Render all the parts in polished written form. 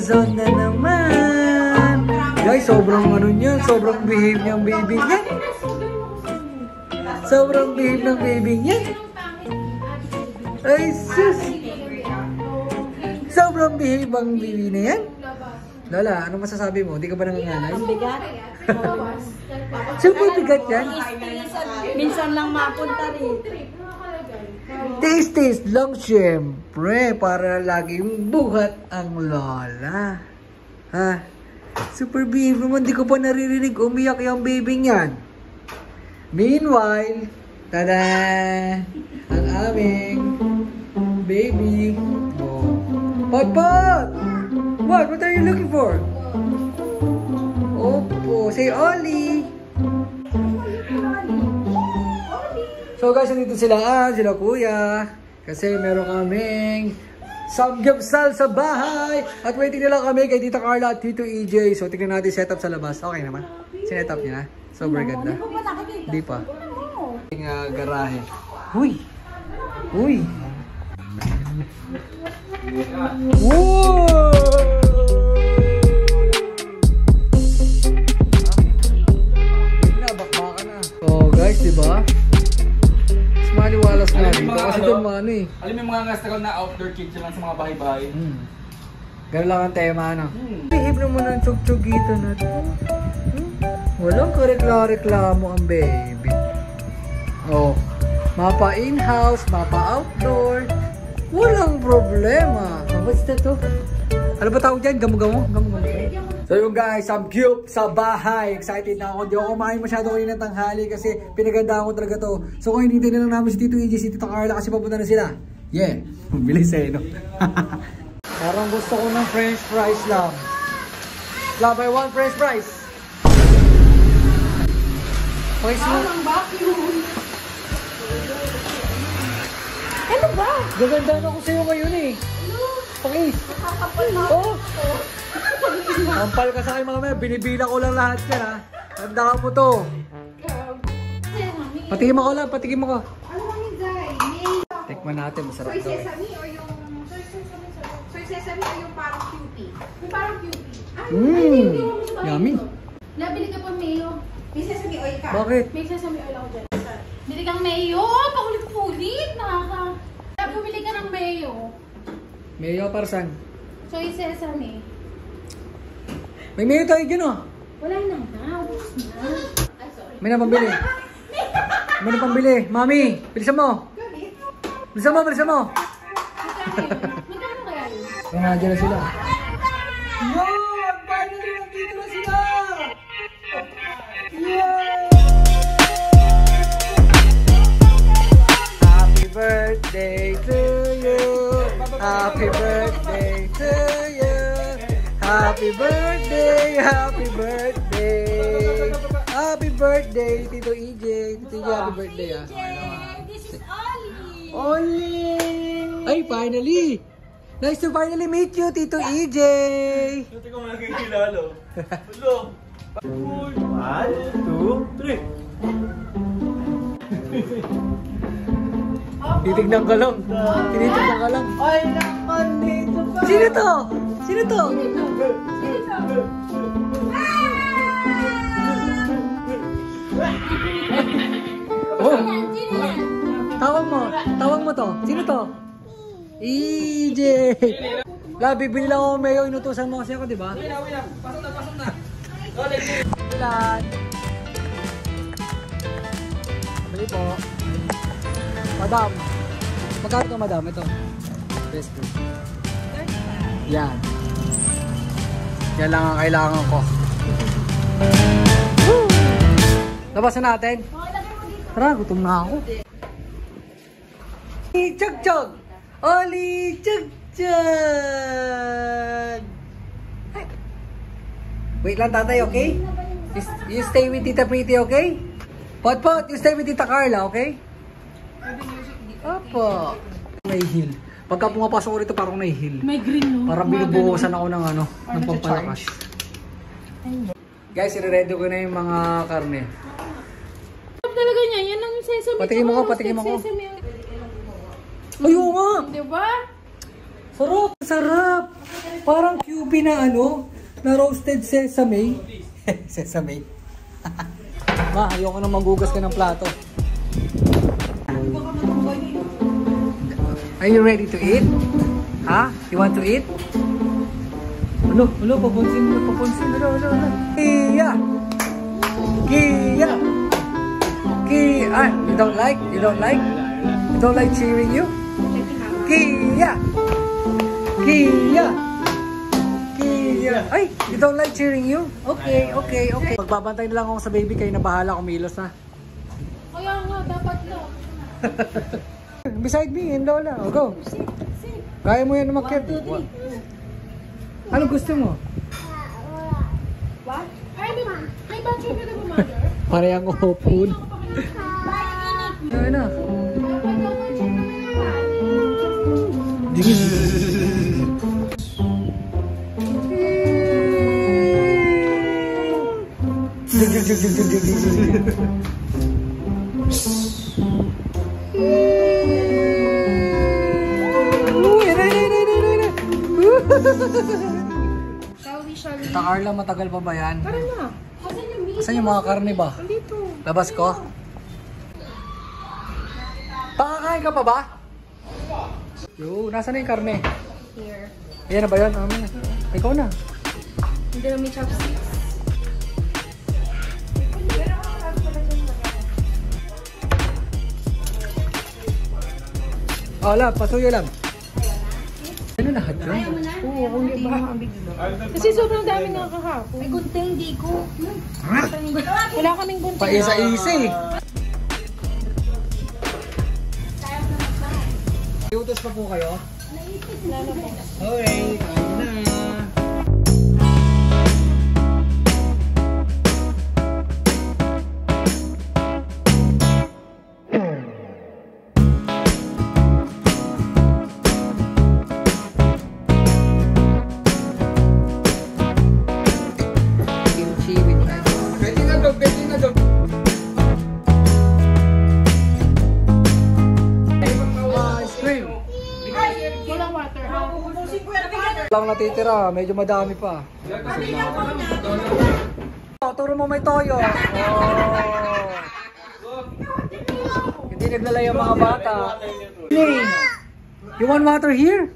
zone na naman. Guys, sobrang ano niyan, sobrang behave niyang baby niya. Sobrang behave ng baby niya. Ay, sus. Sobrang behave ang baby na yan. Lola, ano masasabi mo? Hindi ka ba nanganganay? Ang bigat. Super bigat yan. Minsan lang mapunta rin. Taste lang syempre para laging buhat ang lola. Ha? Super baby naman, di ko pa naririnig umiyak yung baby niyan. Meanwhile, tada! Ang aming baby. Oh. Pot! What are you looking for? Opo, say Ollie. So guys, nandito sila kuya. Kasi meron kaming samgyupsal sa bahay. At waiting na lang kami kay Tita Carla at Tito EJ. So tingnan natin setup sa labas. Okay naman. Sinetup niya na. Sobrang ganda. Hindi pa. Yung garahe. Uy! Uy! Whoa! Bakbaka na. Oh guys, diba? Maliwalas nga dito kasi doon ano eh. Alam mo yung mga restaurant na outdoor kitchen lang sa mga bahay-bahay. Ganun lang ang tema ano. Behave naman ang tsug-tsugito na ito. Walang karekla-reklamo ang baby. Oh, mapa in-house, mapa outdoor. Walang problema. What's that to? Ano ba tawag dyan? Gamo-gamo? So yung guys, I'm cute sa bahay. Excited na ako. Hindi ako kumain masyado kayo ng tanghali kasi pinagandaan ko talaga to. So kung hinintay na lang namin si Tito EJ, si Tito Carla kasi papunta na sila. Yeah. Bilis eh, no? Parang gusto ko ng french fries lang. Love, I want french fries. Fries mo. Ano ba? Gagandaan ako sa'yo ngayon eh. Pakis. Oh. Ampal ka sa akin mamaya, binibila ko lang lahat yan ha. Tandaan mo to. Patikim mo ko lang, patikim mo ko. Ano kami Zay? Tikman natin, masarap daw. Soy sesame o yung... Soy sesame o yung parang cutie? Yung parang cutie. Yummy. Nabili ka pa mayo. May sesame oil ka. Bakit? May sesame oil ako dyan. Bili kang mayo. Paulit-ulit. Bumili ka ng mayo. Mayo para saan? Soy sesame. May mayo tayo dyan oh. Wala na nga. Ubus na. Ay, sorry. May napambili. May napambili. Mami, bilisan mo. Bilisan mo, bilisan mo. Magkano kaya yun? Nandiyan na sila. Yun! Finally, nandito na sila! Yay! Happy birthday to you! Happy birthday to you! Happy birthday! Happy birthday! Happy birthday, Tito EJ! Tito EJ, happy birthday ah! This is Ollie! Ollie! Ay, finally! Nice to finally meet you, Tito EJ! Hindi ko makikilala. Hello! 1, 2, 3! Titignan ka lang. Tinitignan ka lang. Ay, naman dito pa! Sino to? Sino to? Oh! Tawag mo to. Sino to? EJ! Labi, bili lang ako mayo. Inutusan mo kasi ako, di ba? Pasok na! Ilan? Bili po. Madam. Magkano ito, madam? Ito. Best food. Yan. Yan lang ang kailangan ko. Labasan natin. Tara, gutom na ako. Chug-chug! Oli! Chug-chug! Wait lang tatay, okay? You stay with Tita Pretty, okay? Pot-pot, you stay with Tita Carla, okay? Opo. May heel. Pagka pumapasok ko rito parang may heel. May green no? Parang binubuhusan ako ng ano, ng pampalakas. Guys, i-ready ko na yung mga karne. Talaga niya, yan ang sesame. Patikin mo ko, patikin mo ko. Ayaw nga! Diba? Sarap! Sarap! Parang QB na ano, na roasted sesame. Sesame. Ma, ayoko na magugas ka ng plato. Are you ready to eat? Ha? You want to eat? Ulo, papunsin. Ulo. Kia! You don't like? You don't like cheering you? Kia! Ay, you don't like cheering you? Okay. Magbabantay na lang ako sa baby, kayo na bahala kumilos ha. Kaya nga, dapat na. Beside me, and Lola. O, go. Kaya mo yan umakyat. Ano gusto mo? What? Ay, bathroom na ba, mother? Parehang upon. Ano na? Tita Carla, matagal pa ba yan? Tara na. Asan yung meat? Saan yung mga karne ba? Dito. Labas ko? Pakakain ka pa ba? Yo, nasa na yung karne? Here. Ayan na ba yun? Ikaw na. Hindi na may chopsticks. Lang, pasuyo lang. Ano lahat yun? Oo, kung di ba? Kasi sobrang dami nga kahapon. May gunting, di ko. Wala kaming gunting. Paisa-isa eh. Iutos pa po kayo? Okay, na. Lang natitira, medyo madami pa. Turo mo may toyo. Hindi naglalay ang mga bata. You want water here?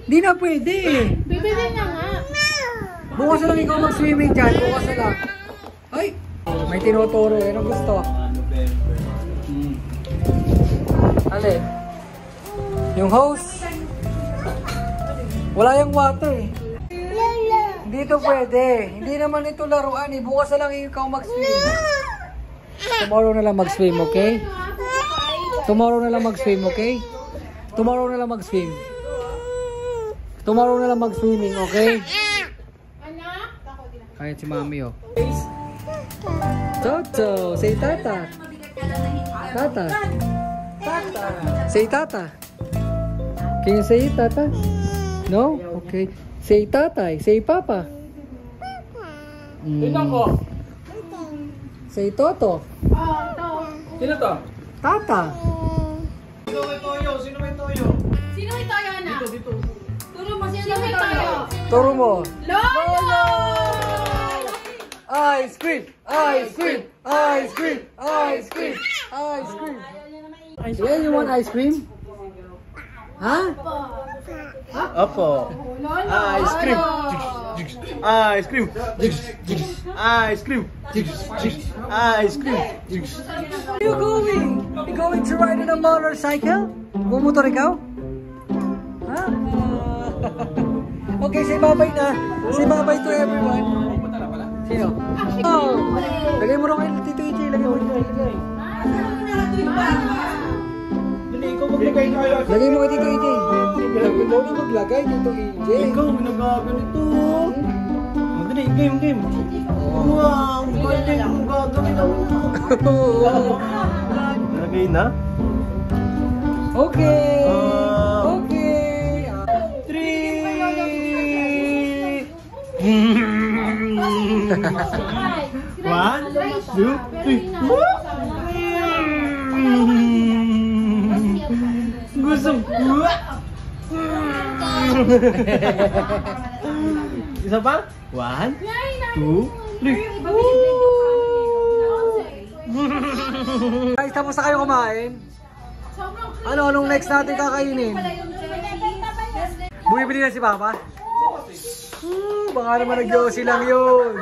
Hindi na pwede. Bibili na nga. Bukas na lang ikaw mag-swimming dyan. Bukas na lang. Ay! May tinuturo. Yan ang gusto. Alin? Yung hose? Wala yung water eh. Hindi ito pwede. Hindi naman ito laruan eh. Bukas na lang ikaw mag-swim. Tomorrow na lang mag-swim, okay? Tomorrow na lang mag-swim, okay? Tomorrow na lang mag-swim. Tomorrow na lang mag-swimming, okay? Kahit si mami, oh. Toto, say tata. Tata. Say tata. Can you say tata? No? Okay. Say tatay. Say papa. Tingnan ko. Say toto. Sino to? Tata. Sino may toyo? Sino may toyo na? Dito. Turo mo, sino may toyo? Turo mo. Lolo! Ice cream! Ice cream! Ice cream! Ice cream! Ice cream! Yeah, you want ice cream? Ha? Opo. Ice cream. Ice cream. Ice cream. Ice cream. Where are you going? You going to ride on a motorcycle? Bumotor ikaw? Ha? Okay, say bye-bye na. Say bye-bye to everyone. Sino? Oh! Lagay mo rin kayo Tito EJ. Lagay mo rin kayo. Lagay mo kay Tito EJ. Ikaw na maglagay, Tito EJ. Ikaw, nagaganito. Madali, game. Wow, galing mo gagawin ako. Lagay na? Okay. Okay. 3. 1, 2, 3. Gusto ko. Isa pa? 1, 2, 3. Guys, tapos na kayo kumain? Anong next natin kakainin? Bumibili na si Papa? Baka naman nag-yosi lang yun.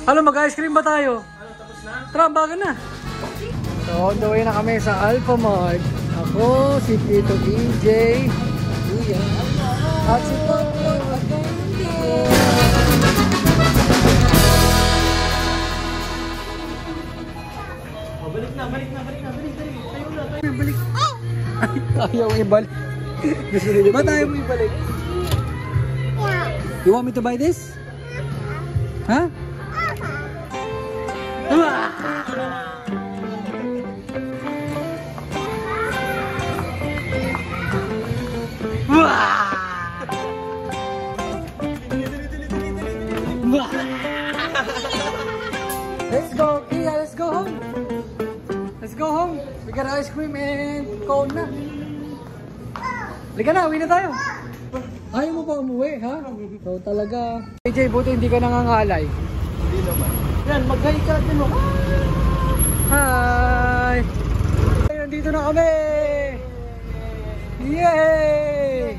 Ano, mag-ice cream ba tayo? Tara, baga na. So, on the way na kami sa Alpha Mart. Ako, si Tito EJ, Kuya, at si Papa Agante. Balik na. Ibalik. Ay, ayaw ibalik. Gusto nila ba tayo mo ibalik? You want me to buy this? Huh? Let's go, Kia. Let's go home. Let's go home. We got ice cream and cone na. Halika na, uwi na tayo. Ayaw mo pa umuwi, ha? So talaga. AJ, buti hindi ka nangangalay. Hindi naman. Yan, mag-hi ka din mo. Hi! Nandito na kami! Yay!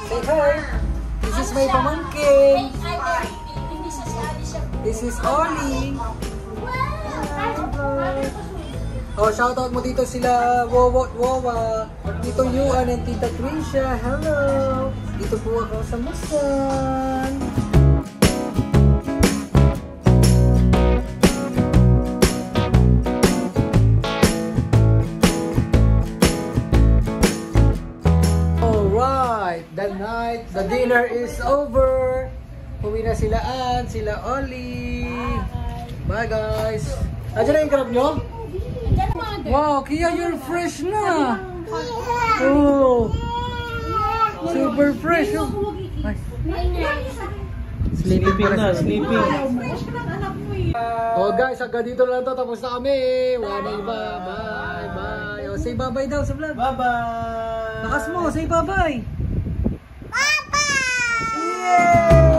Say hi! This is my pamangkin! This is Ollie! Oh, shoutout mo dito sila Wowo at Wowa, Tito Yuan and Tita Trisha. Hello! Dito po ako sa Musan. Alright, the dinner is over. Uwi na sila Ann, sila Ollie. Bye guys. Andiyan na yung crab nyo? Wow, Kia, you're fresh na. Oh, super fresh. Oh. Sleeping na, sleeping. Oh guys, hanggang dito na lang to. Tapos na kami. Wala na iba. Bye, bye. Oh, say bye-bye daw sa vlog. Bye-bye. Lakas mo, say bye-bye. Bye-bye. Yay!